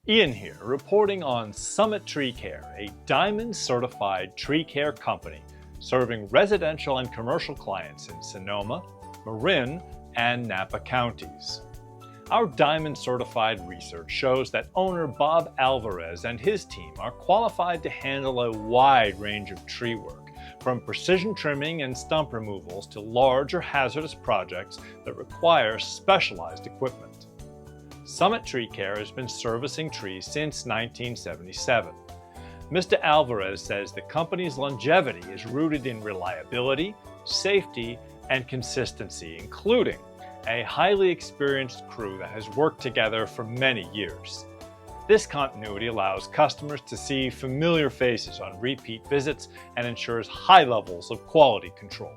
Ian here, reporting on Summit Tree Care, a Diamond certified tree care company serving residential and commercial clients in Sonoma, Marin, and Napa counties. Our Diamond certified research shows that owner Bob Alvarez and his team are qualified to handle a wide range of tree work, from precision trimming and stump removals to large or hazardous projects that require specialized equipment. Summit Tree Care has been servicing trees since 1977. Mr. Alvarez says the company's longevity is rooted in reliability, safety, and consistency, including a highly experienced crew that has worked together for many years. This continuity allows customers to see familiar faces on repeat visits and ensures high levels of quality control.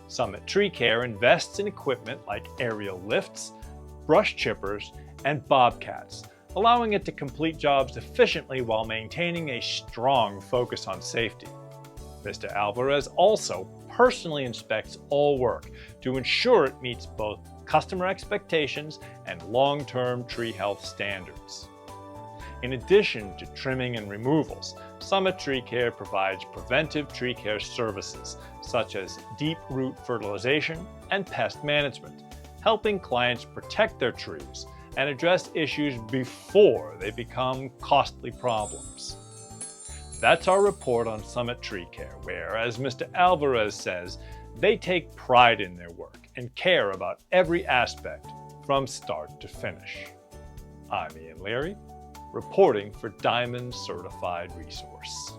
Summit Tree Care invests in equipment like aerial lifts, brush chippers, and bobcats, allowing it to complete jobs efficiently while maintaining a strong focus on safety. Mr. Alvarez also personally inspects all work to ensure it meets both customer expectations and long-term tree health standards. In addition to trimming and removals, Summit Tree Care provides preventive tree care services such as deep root fertilization and pest management, helping clients protect their trees and address issues before they become costly problems. That's our report on Summit Tree Care, where, as Mr. Alvarez says, they take pride in their work and care about every aspect from start to finish. I'm Ian Leary, reporting for Diamond Certified Resource.